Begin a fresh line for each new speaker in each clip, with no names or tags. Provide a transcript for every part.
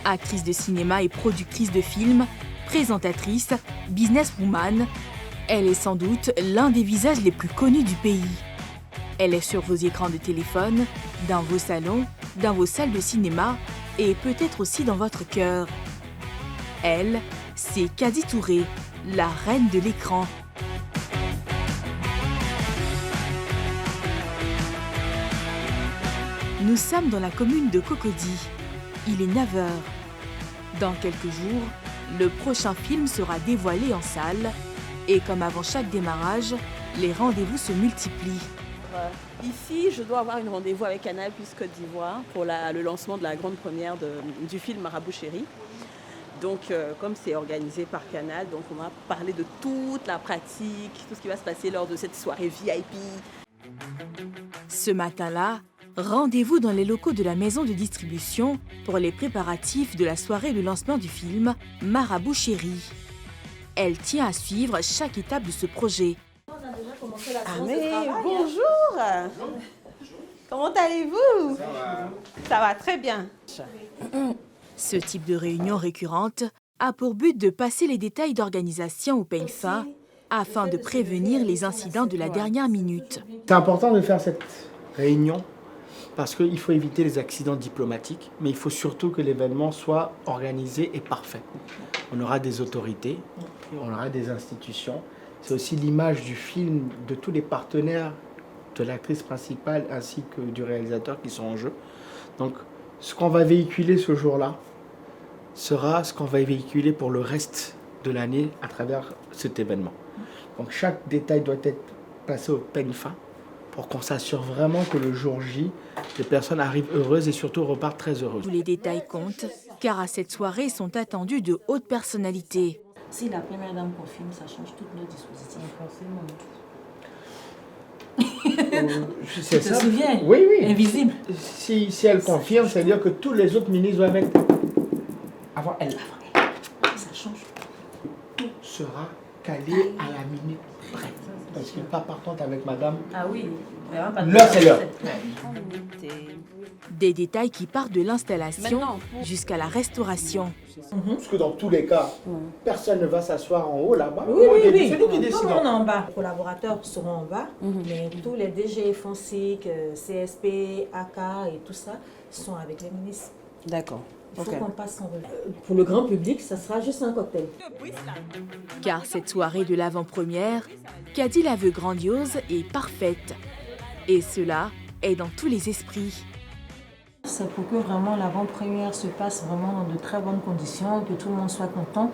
Actrice de cinéma et productrice de films, présentatrice, businesswoman, elle est sans doute l'un des visages les plus connus du pays. Elle est sur vos écrans de téléphone, dans vos salons, dans vos salles de cinéma et peut-être aussi dans votre cœur. Elle, c'est Kady Touré, la reine de l'écran. Nous sommes dans la commune de Cocody. Il est 9 h. Dans quelques jours, le prochain film sera dévoilé en salle et comme avant chaque démarrage, les rendez-vous se multiplient.
Ici, je dois avoir un rendez-vous avec Canal+ Côte d'Ivoire pour le lancement de la grande première du film Marabout Chéri. Donc, comme c'est organisé par Canal, donc on va parler de toute la pratique, tout ce qui va se passer lors de cette soirée VIP.
Ce matin-là, rendez-vous dans les locaux de la maison de distribution pour les préparatifs de la soirée de lancement du film Marabout Chéri. Elle tient à suivre chaque étape de ce projet.
Ah mais bonjour. Comment allez-vous? Ça va très bien.
Ce type de réunion récurrente a pour but de passer les détails d'organisation au peigne fin afin de prévenir les incidents de la dernière minute.
C'est important de faire cette réunion parce qu'il faut éviter les accidents diplomatiques, mais il faut surtout que l'événement soit organisé et parfait. On aura des autorités, on aura des institutions. C'est aussi l'image du film, de tous les partenaires, de l'actrice principale ainsi que du réalisateur qui sont en jeu. Donc, ce qu'on va véhiculer ce jour-là sera ce qu'on va véhiculer pour le reste de l'année à travers cet événement. Donc, chaque détail doit être placé au peigne fin pour qu'on s'assure vraiment que le jour J, les personnes arrivent heureuses et surtout repartent très heureuses.
Tous les détails comptent, car à cette soirée sont attendues de hautes personnalités.
Si la première dame confirme, ça change tout notre dispositif.
C'est
Tu te
ça.
souviens?
Oui, oui.
Invisible.
Si elle confirme, c'est-à-dire que tous les autres ministres doivent être avant elle.
Ça change.
Tout sera calé à la minute près. Parce qu'il n'est pas partante avec madame.
Ah oui. Vraiment pas de
L'heure, c'est l'heure.
Des détails qui partent de l'installation jusqu'à la restauration.
Parce que dans tous les cas, personne ne va s'asseoir en haut là-bas.
Oui.
C'est nous qui
Tout le
décidons.
monde en bas. Les collaborateurs seront en bas, mais tous les DG, FONSIC, CSP, AK et tout ça sont avec les ministres.
D'accord.
Il faut qu'on passe en revue. Pour le grand public, ça sera juste un cocktail.
Car cette soirée de l'avant-première, Kady la veut grandiose et parfaite. Et cela est dans tous les esprits.
C'est pour que vraiment l'avant-première se passe vraiment dans de très bonnes conditions, que tout le monde soit content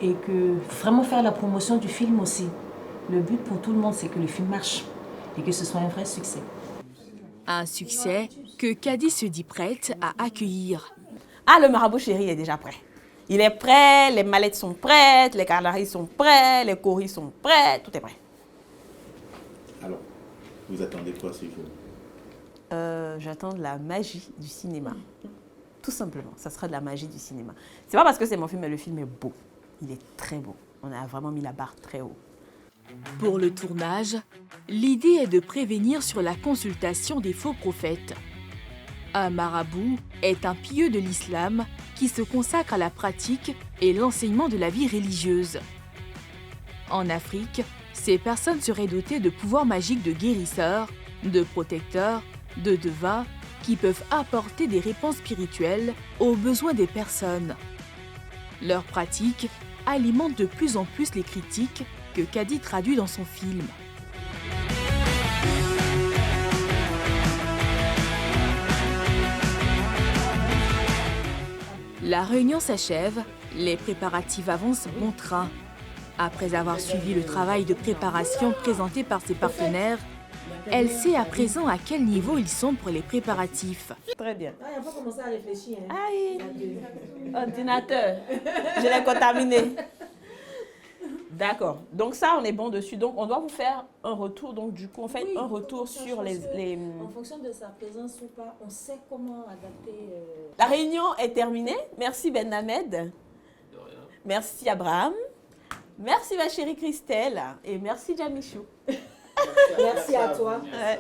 et que vraiment faire la promotion du film aussi. Le but pour tout le monde, c'est que le film marche et que ce soit un vrai succès.
Un succès que Kady se dit prête à accueillir.
Ah, le Marabout Chéri est déjà prêt. Il est prêt, les mallettes sont prêtes, les canaris sont prêts, les coris sont prêts, tout est prêt.
Alors, vous attendez quoi ce jour?
J'attends de la magie du cinéma. Tout simplement, ça sera de la magie du cinéma. C'est pas parce que c'est mon film, mais le film est beau. Il est très beau. On a vraiment mis la barre très haut.
Pour le tournage, l'idée est de prévenir sur la consultation des faux prophètes. Un marabout est un pieux de l'islam qui se consacre à la pratique et l'enseignement de la vie religieuse. En Afrique, ces personnes seraient dotées de pouvoirs magiques de guérisseurs, de protecteurs, de devins qui peuvent apporter des réponses spirituelles aux besoins des personnes. Leur pratique alimente de plus en plus les critiques que Kady traduit dans son film. La réunion s'achève, les préparatifs avancent bon train. Après avoir suivi le travail de préparation présenté par ses partenaires, elle sait à présent à quel niveau ils sont pour les préparatifs.
Très bien.
Ah, il faut commencer à réfléchir. Hein.
Aïe, ordinateur, je l'ai contaminé. D'accord. Donc ça, on est bon dessus. Donc on doit vous faire un retour. Donc du coup, on fait un retour sur les...
En fonction de sa présence ou pas, on sait comment adapter...
La réunion est terminée. Merci Ben Hamed. Merci Abraham. Merci ma chérie Christelle. Et merci Jamichou.
Merci à toi.
Ouais.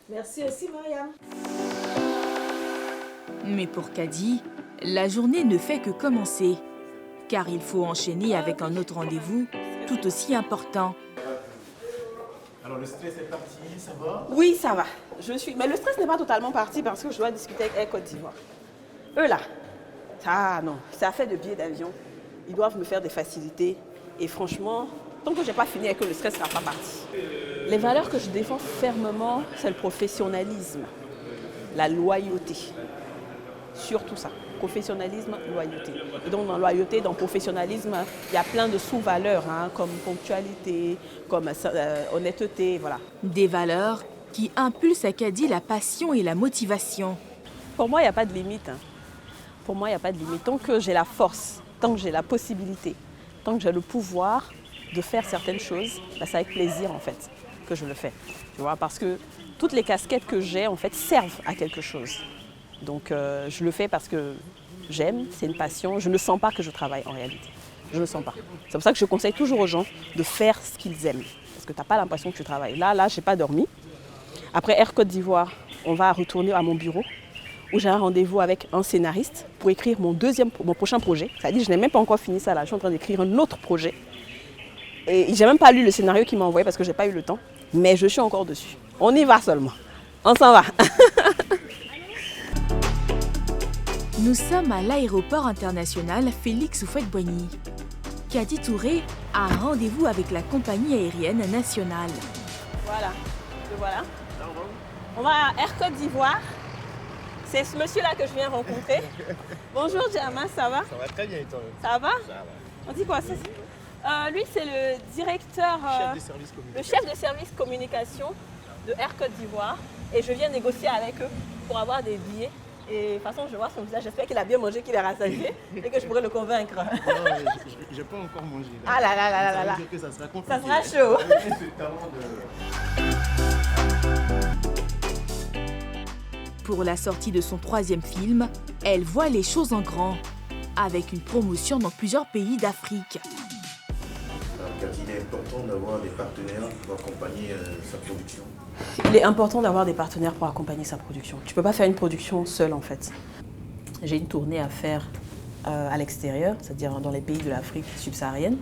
Merci aussi Mariam.
Mais pour Kady, La journée ne fait que commencer, car il faut enchaîner avec un autre rendez-vous tout aussi important.
Alors le stress est parti, ça va?
Oui, ça va. Mais le stress n'est pas totalement parti parce que je dois discuter avec Air Côte d'Ivoire. Eux là, ça non, ça fait de billets d'avion. Ils doivent me faire des facilités. Et franchement, tant que je n'ai pas fini avec eux, le stress ne sera pas parti. Les valeurs que je défends fermement, c'est le professionnalisme, la loyauté. Surtout ça. Professionnalisme, loyauté. Et donc dans loyauté, dans professionnalisme, il y a plein de sous-valeurs, hein, comme ponctualité, comme honnêteté, voilà.
Des valeurs qui impulsent à Kadi la passion et la motivation.
Pour moi, il n'y a pas de limite. Hein. Pour moi, il n'y a pas de limite. Tant que j'ai la force, tant que j'ai la possibilité, tant que j'ai le pouvoir de faire certaines choses, bah, c'est avec plaisir en fait que je le fais. Tu vois, parce que toutes les casquettes que j'ai en fait servent à quelque chose. Donc je le fais parce que j'aime, c'est une passion. Je ne sens pas que je travaille en réalité. Je ne le sens pas. C'est pour ça que je conseille toujours aux gens de faire ce qu'ils aiment. Parce que tu n'as pas l'impression que tu travailles. Là, je n'ai pas dormi. Après Air Côte d'Ivoire, on va retourner à mon bureau où j'ai un rendez-vous avec un scénariste pour écrire mon prochain projet. C'est-à-dire que je n'ai même pas encore fini ça là. Je suis en train d'écrire un autre projet. Et je n'ai même pas lu le scénario qu'il m'a envoyé parce que je n'ai pas eu le temps. Mais je suis encore dessus. On y va seulement. On s'en va.
Nous sommes à l'aéroport international Félix Houphouët-Boigny. Kadi Touré a un rendez-vous avec la compagnie aérienne nationale.
Voilà, le voilà. On va à Air Côte d'Ivoire. C'est ce monsieur-là que je viens rencontrer. Bonjour Djama, ça va?
Ça va très bien et toi?
Ça va?
Ça va.
On dit quoi ça? Lui, c'est le directeur, le chef de service communication de Air Côte d'Ivoire. Et je viens négocier avec eux pour avoir des billets. Et de toute façon, je vois son visage, j'espère qu'il a bien mangé, qu'il est rassasié et que je pourrai le convaincre.
Non, je n'ai pas encore mangé. Là.
Ah là là là là là.
Ça veut dire que ça sera compliqué.
Ça sera chaud.
Pour la sortie de son 3e film, elle voit les choses en grand, avec une promotion dans plusieurs pays d'Afrique.
Car il est important d'avoir des partenaires pour accompagner sa production.
Il est important d'avoir des partenaires pour accompagner sa production. Tu ne peux pas faire une production seule en fait. J'ai une tournée à faire à l'extérieur, c'est-à-dire dans les pays de l'Afrique subsaharienne.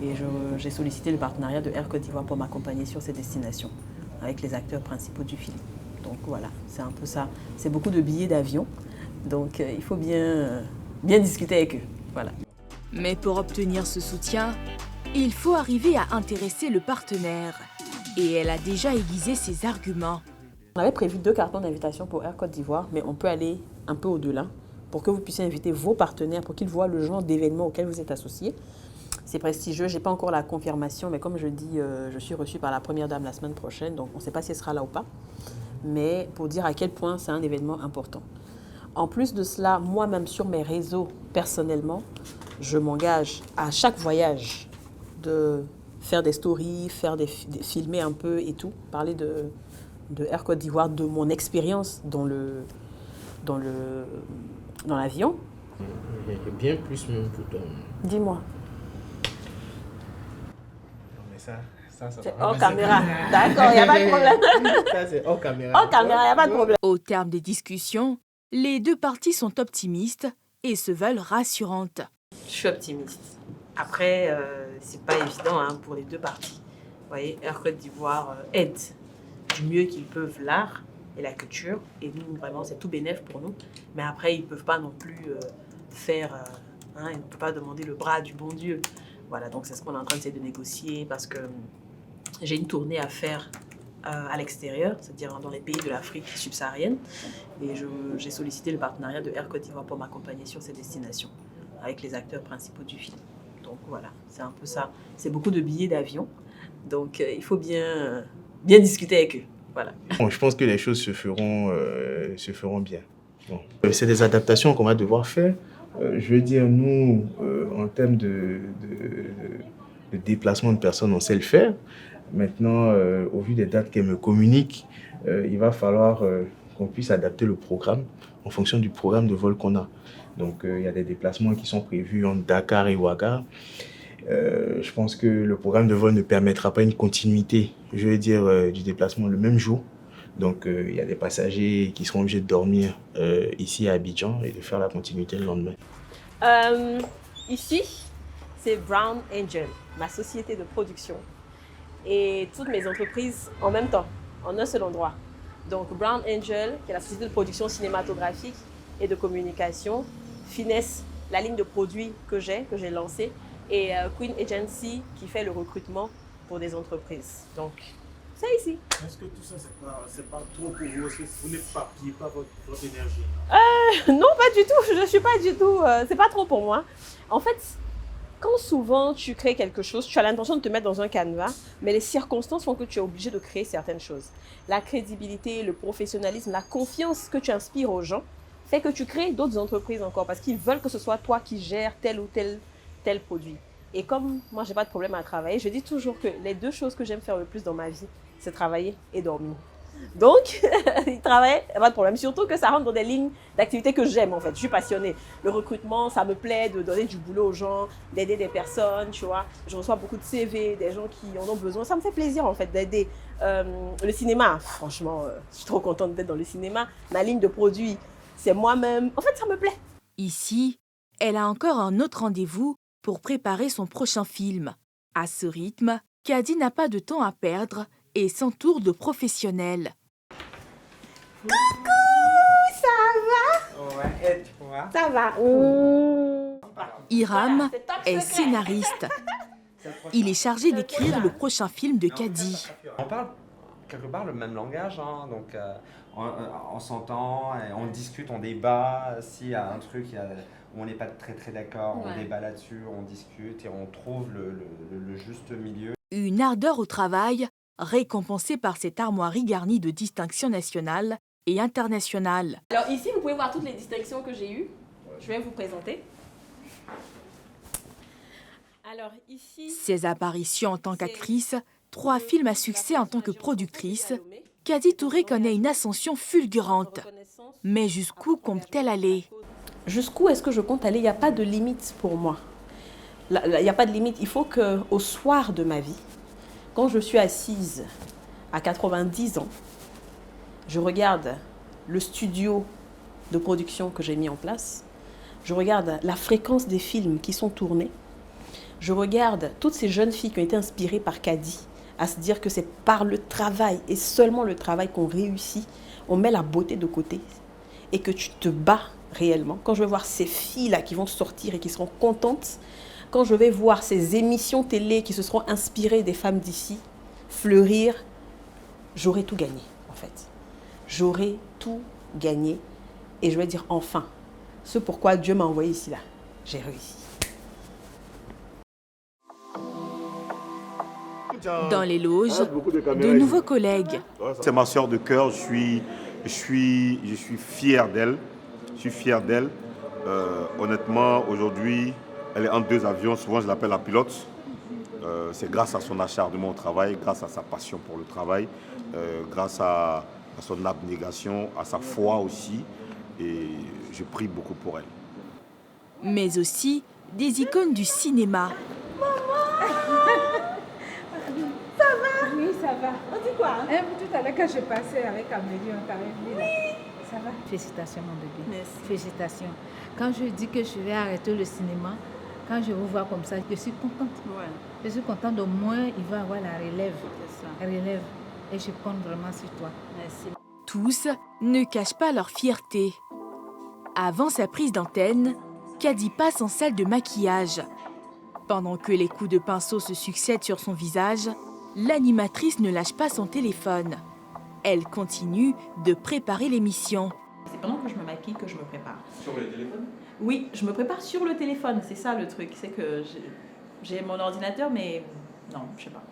Et j'ai sollicité le partenariat de Air Côte d'Ivoire pour m'accompagner sur ces destinations, avec les acteurs principaux du film. Donc voilà, c'est un peu ça. C'est beaucoup de billets d'avion, donc il faut bien discuter avec eux. Voilà.
Mais pour obtenir ce soutien, il faut arriver à intéresser le partenaire. Et elle a déjà aiguisé ses arguments.
On avait prévu 2 cartons d'invitation pour Air Côte d'Ivoire, mais on peut aller un peu au-delà pour que vous puissiez inviter vos partenaires, pour qu'ils voient le genre d'événement auquel vous êtes associés. C'est prestigieux, je n'ai pas encore la confirmation, mais comme je dis, je suis reçue par la première dame la semaine prochaine, donc on ne sait pas si elle sera là ou pas. Mais pour dire à quel point c'est un événement important. En plus de cela, moi-même sur mes réseaux, personnellement, je m'engage à chaque voyage de faire des stories, filmer un peu et tout, parler de Air Côte d'Ivoire, de mon expérience dans l'avion.
Bien plus même que toi.
Dis-moi.
Non mais ça
c'est hors caméra. D'accord, il n'y a pas de problème.
Ça c'est hors caméra.
Hors caméra, il n'y a pas de problème.
Au terme des discussions, les 2 parties sont optimistes et se veulent rassurantes.
Je suis optimiste. Après, c'est pas évident hein, pour les 2 parties. Vous voyez, Air Côte d'Ivoire aide du mieux qu'ils peuvent l'art et la culture. Et nous, vraiment, c'est tout bénef pour nous. Mais après, ils ne peuvent pas non plus faire... ils ne peuvent pas demander le bras du bon Dieu. Voilà, donc c'est ce qu'on est en train d'essayer de négocier parce que j'ai une tournée à faire à l'extérieur, c'est-à-dire dans les pays de l'Afrique subsaharienne. Et j'ai sollicité le partenariat de Air Côte d'Ivoire pour m'accompagner sur ces destinations avec les acteurs principaux du film. Donc voilà, c'est un peu ça. C'est beaucoup de billets d'avion. Donc il faut bien discuter avec eux. Voilà.
Bon, je pense que les choses se feront bien. Bon. C'est des adaptations qu'on va devoir faire. Je veux dire, nous, en termes de déplacement de personnes, on sait le faire. Maintenant, au vu des dates qu'elle me communique, il va falloir qu'on puisse adapter le programme en fonction du programme de vol qu'on a. Donc, il y a des déplacements qui sont prévus entre Dakar et Ouaga. Je pense que le programme de vol ne permettra pas une continuité, je veux dire, du déplacement le même jour. Donc, il y a des passagers qui seront obligés de dormir ici à Abidjan et de faire la continuité le lendemain.
Ici, c'est Brown Angel, ma société de production. Et toutes mes entreprises en même temps, en un seul endroit. Donc Brown Angel, qui est la société de production cinématographique et de communication, Finesse, la ligne de produits que j'ai lancée, et Queen Agency, qui fait le recrutement pour des entreprises. Donc, c'est ici.
Est-ce que tout ça, c'est pas trop pour vous? Est-ce que vous n'éparpillez pas votre énergie?
Non, pas du tout. Je ne suis pas du tout... c'est pas trop pour moi. En fait, quand souvent tu crées quelque chose, tu as l'intention de te mettre dans un canevas, mais les circonstances font que tu es obligé de créer certaines choses. La crédibilité, le professionnalisme, la confiance que tu inspires aux gens fait que tu crées d'autres entreprises encore parce qu'ils veulent que ce soit toi qui gères tel ou tel produit. Et comme moi, je n'ai pas de problème à travailler, je dis toujours que les deux choses que j'aime faire le plus dans ma vie, c'est travailler et dormir. Donc, il travaille, pas de problème. Surtout que ça rentre dans des lignes d'activité que j'aime en fait. Je suis passionnée. Le recrutement, ça me plaît de donner du boulot aux gens, d'aider des personnes, tu vois. Je reçois beaucoup de CV, des gens qui en ont besoin. Ça me fait plaisir en fait d'aider. Le cinéma, franchement, je suis trop contente d'être dans le cinéma. Ma ligne de produits, c'est moi-même. En fait, ça me plaît.
Ici, elle a encore un autre rendez-vous pour préparer son prochain film. À ce rythme, Kadi n'a pas de temps à perdre et s'entoure de professionnels.
Coucou, ça va?
Ouais, et toi?
Ça va.
Hiram est scénariste. Il est chargé d'écrire le prochain film de Kadi.
On parle quelque part le même langage, hein, donc on s'entend, on discute, on débat. S'il y a un truc où on n'est pas très d'accord, on débat là-dessus, on discute et on trouve le juste milieu.
Une ardeur au travail, récompensée par cette armoirie garnie de distinctions nationales et internationales.
Alors ici, vous pouvez voir toutes les distinctions que j'ai eues. Je vais vous présenter. Alors ici...
Ses apparitions en tant qu'actrice, 3 films à succès en tant que productrice, Kadi Touré connaît une ascension fulgurante. Mais jusqu'où compte-t-elle aller?
Jusqu'où est-ce que je compte aller? Il n'y a pas de limite pour moi. Il n'y a pas de limite. Il faut qu'au soir de ma vie, quand je suis assise à 90 ans, je regarde le studio de production que j'ai mis en place, je regarde la fréquence des films qui sont tournés, je regarde toutes ces jeunes filles qui ont été inspirées par Kadi à se dire que c'est par le travail et seulement le travail qu'on réussit, on met la beauté de côté et que tu te bats réellement. Quand je vais voir ces filles-là qui vont sortir et qui seront contentes, quand je vais voir ces émissions télé qui se seront inspirées des femmes d'ici fleurir, j'aurai tout gagné en fait. J'aurai tout gagné et je vais dire enfin, ce pourquoi Dieu m'a envoyé ici là, j'ai réussi.
Dans les loges, de nouveaux collègues.
C'est ma sœur de cœur, je suis fier d'elle. Je suis fier d'elle. Honnêtement, aujourd'hui, elle est entre 2 avions. Souvent, je l'appelle la pilote. C'est grâce à son acharnement au travail, grâce à sa passion pour le travail, grâce à son abnégation, à sa foi aussi. Et je prie beaucoup pour elle.
Mais aussi des icônes du cinéma.
Oui, ça va.
On dit quoi hein?
Tout à l'heure, quand je passais avec Amélie, on t'avait vu là. Ça va? Félicitations, mon bébé.
Merci.
Félicitations. Quand je dis que je vais arrêter le cinéma, quand je vous vois comme ça, je suis contente.
Ouais,
Je suis contente, au moins, il va avoir la relève.
c'est ça.
La relève. Et je compte vraiment sur toi.
Merci.
Tous ne cachent pas leur fierté. Avant sa prise d'antenne, Kadi passe en salle de maquillage. Pendant que les coups de pinceau se succèdent sur son visage, l'animatrice ne lâche pas son téléphone. Elle continue de préparer l'émission.
C'est pendant que je me maquille que je me prépare. Sur le téléphone? Oui, je me prépare sur le téléphone. C'est ça le truc. C'est que j'ai mon ordinateur, mais non, je sais pas.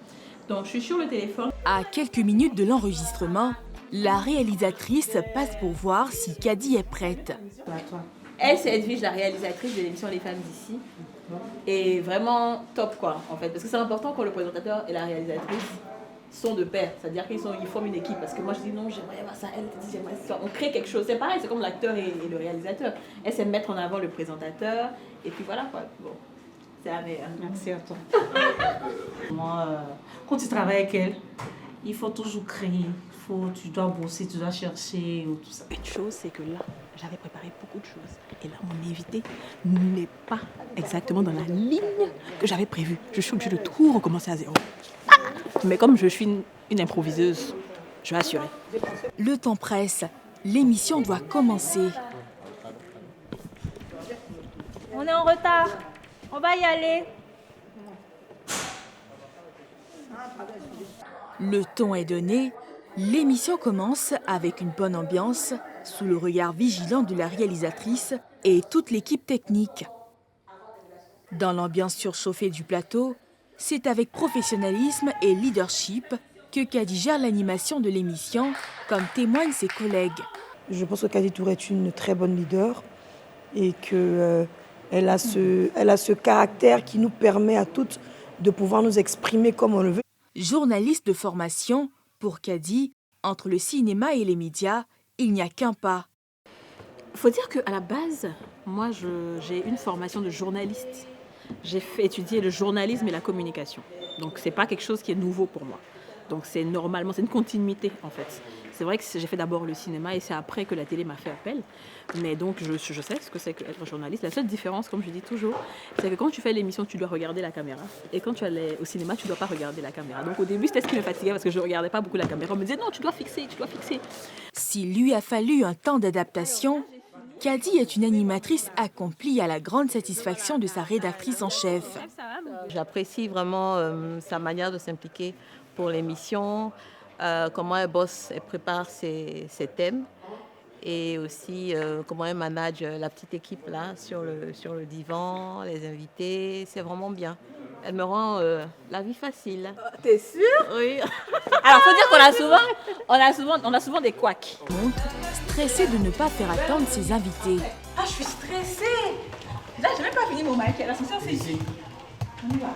Donc je suis sur le téléphone.
À quelques minutes de l'enregistrement, la réalisatrice passe pour voir si Kadi est prête.
Elle, c'est Edwige, la réalisatrice de l'émission Les Femmes d'ici. Et vraiment top quoi, en fait. Parce que c'est important quand le présentateur et la réalisatrice sont de pair. C'est-à-dire qu'ils forment une équipe. Parce que moi, je dis non, j'aimerais voir ça. Elle te dit j'aimerais ça. On crée quelque chose. C'est pareil, c'est comme l'acteur et le réalisateur. Elle sait mettre en avant le présentateur. Et puis voilà quoi. Bon, c'est la meilleure.
Merci à toi. Moi, quand tu travailles avec elle, il faut toujours créer, il
faut, tu dois bosser, tu dois chercher, ou tout ça.
Une chose, c'est que là, j'avais préparé beaucoup de choses. Et là, mon invité n'est pas exactement dans la ligne que j'avais prévue. Je suis obligée de tout recommencer à zéro. Mais comme je suis une improviseuse, je vais assurer.
Le temps presse. L'émission doit commencer.
On est en retard. On va y aller.
Le ton est donné. L'émission commence avec une bonne ambiance, sous le regard vigilant de la réalisatrice et toute l'équipe technique. Dans l'ambiance surchauffée du plateau, c'est avec professionnalisme et leadership que Kadi gère l'animation de l'émission, comme témoignent ses collègues.
Je pense que Kadi Touré est une très bonne leader et qu'elle a ce caractère qui nous permet à toutes de pouvoir nous exprimer comme on le veut.
Journaliste de formation, pour Kadi, entre le cinéma et les médias, il n'y a qu'un pas.
Il faut dire qu'à la base, moi, j'ai une formation de journaliste. J'ai étudié le journalisme et la communication. Donc, ce n'est pas quelque chose qui est nouveau pour moi. Donc, c'est normalement, c'est une continuité, en fait. C'est vrai que j'ai fait d'abord le cinéma et c'est après que la télé m'a fait appel. Mais donc, je sais ce que c'est qu'être journaliste. La seule différence, comme je dis toujours, c'est que quand tu fais l'émission, tu dois regarder la caméra. Et quand tu allais au cinéma, tu ne dois pas regarder la caméra. Donc, au début, c'était ce qui me fatiguait parce que je ne regardais pas beaucoup la caméra. On me disait, non, tu dois fixer, tu dois fixer.
S'il lui a fallu un temps d'adaptation, Kadi est une animatrice accomplie à la grande satisfaction de sa rédactrice en chef.
J'apprécie vraiment sa manière de s'impliquer pour l'émission, comment elle bosse, elle prépare ses thèmes et aussi comment elle manage la petite équipe là sur le divan, les invités, c'est vraiment bien. Elle me rend la vie facile.
T'es sûre?
Oui.
Alors, faut dire qu'on a souvent des couacs.
Stressée de ne pas faire attendre ses invités.
Ah, je suis stressée. Là, j'ai même pas fini mon maquillage. L'ascenseur, c'est ici. On y va.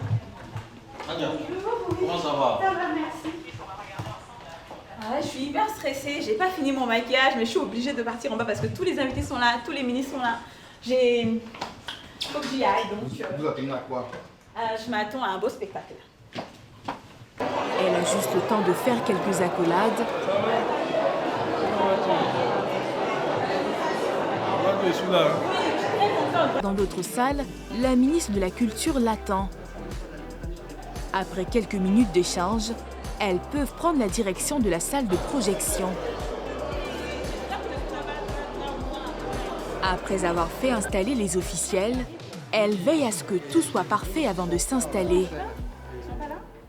Comment ça va?
Ça va, merci. Ah, je suis hyper stressée. J'ai pas fini mon maquillage, mais je suis obligée de partir en bas parce que tous les invités sont là, tous les ministres sont là. Faut que j'y aille, donc.
Vous attendez à quoi?
Je m'attends à un beau spectacle.
Elle a juste le temps de faire quelques accolades. Dans l'autre salle, la ministre de la Culture l'attend. Après quelques minutes d'échange, elles peuvent prendre la direction de la salle de projection. Après avoir fait installer les officiels, elle veille à ce que tout soit parfait avant de s'installer.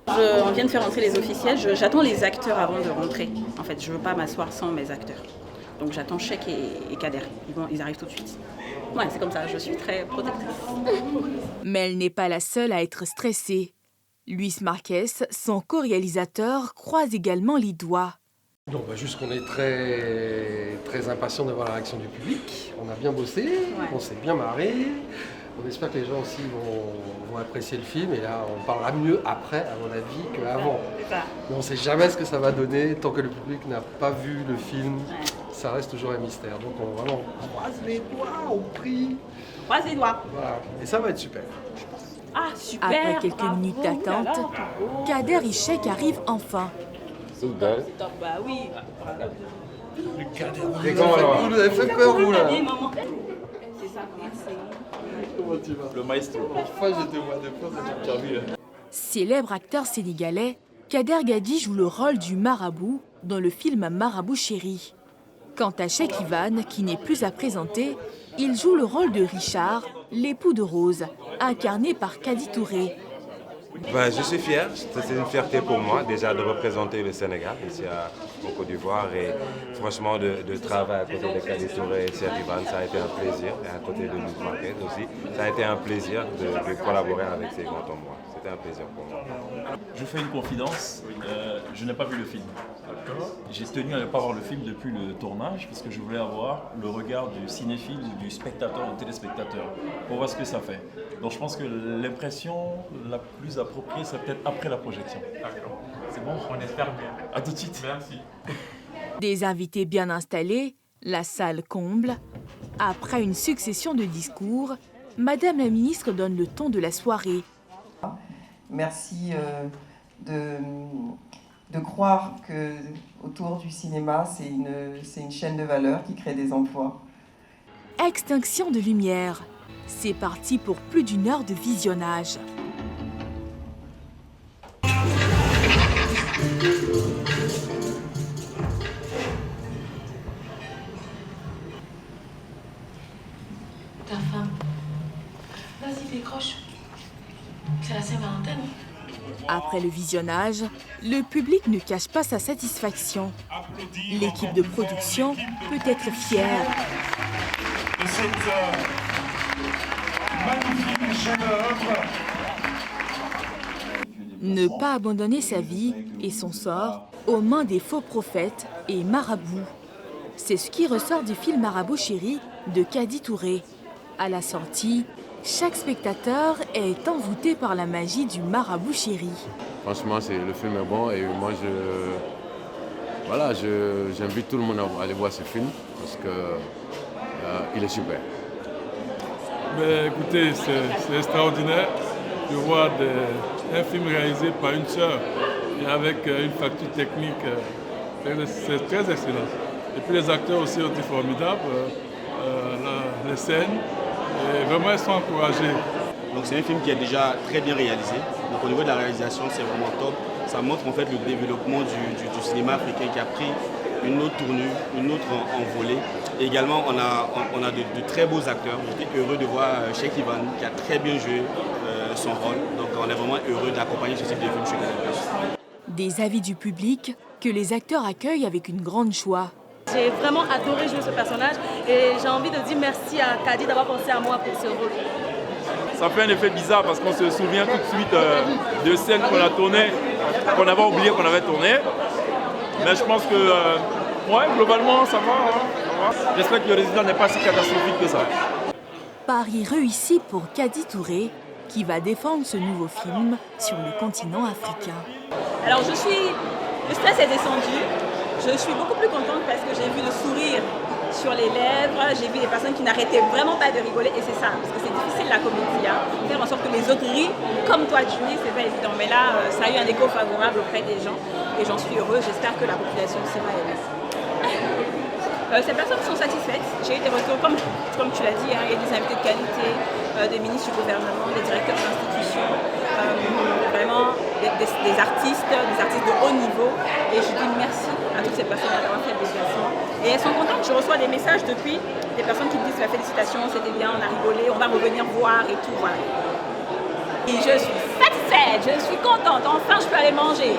On vient de faire entrer les officiels, j'attends les acteurs avant de rentrer. En fait, je ne veux pas m'asseoir sans mes acteurs. Donc j'attends Cheikh et Kader, ils arrivent tout de suite. Ouais, c'est comme ça, je suis très protectrice.
Mais elle n'est pas la seule à être stressée. Luis Marquez, son co-réalisateur, croise également les doigts.
Donc, juste qu'on est très impatient de voir la réaction du public. On a bien bossé, on s'est bien marré. On espère que les gens aussi vont apprécier le film. Et là, on parlera mieux après, à mon avis, qu'avant. Mais on ne sait jamais ce que ça va donner. Tant que le public n'a pas vu le film, ça reste toujours un mystère. Donc, on croise les doigts, on prie.
Croise les doigts.
Voilà. Et ça va être super.
Ah, super.
Après quelques minutes d'attente, Kader et Cheikh arrivent enfin.
Bah oui.
Vous nous avez fait peur, vous, là.
C'est ça, merci.
Comment tu vas? Le maestro. Enfin, je te vois de fois,
Célèbre acteur sénégalais, Kader Gadi joue le rôle du marabout dans le film Marabout Chéri. Quant à Cheikh Ivan, qui n'est plus à présenter, il joue le rôle de Richard, l'époux de Rose, incarné par Kadi Touré.
Je suis fier, c'est une fierté pour moi déjà de représenter le Sénégal ici en Côte d'Ivoire et franchement de travailler à côté de Kadi Touré et Cheikh Ivan, ça a été un plaisir et à côté de Luis Marquez aussi, ça a été un plaisir de collaborer avec ces grands hommes. C'était un plaisir pour moi.
Je fais une confidence, je n'ai pas vu le film. J'ai tenu à ne pas voir le film depuis le tournage parce que je voulais avoir le regard du cinéphile, du spectateur, du téléspectateur pour voir ce que ça fait. Donc je pense que l'impression la plus appropriée, c'est peut-être après la projection. D'accord. C'est bon? On espère bien. À tout de suite. Merci.
Des invités bien installés, la salle comble. Après une succession de discours, Madame la ministre donne le ton de la soirée.
Merci de croire que autour du cinéma, c'est une chaîne de valeur qui crée des emplois.
Extinction de lumière. C'est parti pour plus d'1 heure de visionnage.
Ta femme. Vas-y, décroche. C'est la Saint-Valentin.
Après le visionnage, le public ne cache pas sa satisfaction. L'équipe de production peut être fière.
De cette magnifique chef-d'œuvre.
Ne pas abandonner sa vie et son sort aux mains des faux prophètes et marabouts. C'est ce qui ressort du film Marabout Chéri de Kadi Touré. À la sortie, chaque spectateur est envoûté par la magie du Marabout Chéri.
Franchement, le film est bon et moi, j'invite tout le monde à aller voir ce film parce qu'il est super.
Mais écoutez, c'est extraordinaire de voir un film réalisé par une sœur et avec une facture technique. C'est très excellent. Et puis les acteurs aussi ont été formidables, les scènes, et vraiment ils sont encouragés.
Donc c'est un film qui est déjà très bien réalisé. Donc au niveau de la réalisation, c'est vraiment top. Ça montre en fait le développement du cinéma africain qui a pris une autre tournure, une autre envolée. Et également, on a de très beaux acteurs. J'étais heureux de voir Cheikh Ivan qui a très bien joué son rôle. Donc on est vraiment heureux d'accompagner ce type de film chez Canal+.
Des avis du public que les acteurs accueillent avec une grande joie.
J'ai vraiment adoré jouer ce personnage et j'ai envie de dire merci à Kadi d'avoir pensé à moi pour ce rôle.
Ça fait un effet bizarre parce qu'on se souvient tout de suite de scènes qu'on a tournées, qu'on avait oublié qu'on avait tournées. Mais je pense que globalement ça va. J'espère que le résultat n'est pas si catastrophique que ça.
Pari réussi pour Kadi Touré, qui va défendre ce nouveau film sur le continent africain.
Alors le stress est descendu. Je suis beaucoup plus contente parce que j'ai vu le sourire sur les lèvres, j'ai vu des personnes qui n'arrêtaient vraiment pas de rigoler et c'est ça, parce que c'est difficile la comédie, faire en sorte que les autres rient comme toi tu ris, c'est pas évident, mais là ça a eu un écho favorable auprès des gens et j'en suis heureuse, j'espère que la population aussi va aimer. Ces personnes sont satisfaites, j'ai eu des retours comme tu l'as dit, il y a des invités de qualité, des ministres du gouvernement, des directeurs d'institutions, vraiment des artistes de haut niveau et je dis merci à toutes ces personnes d'avoir fait le déplacement et elles sont contentes, je reçois des messages depuis des personnes qui me disent félicitations, c'était bien, on a rigolé, on va revenir voir et tout, voilà. Et je suis satisfaite, je suis contente, enfin je peux aller manger.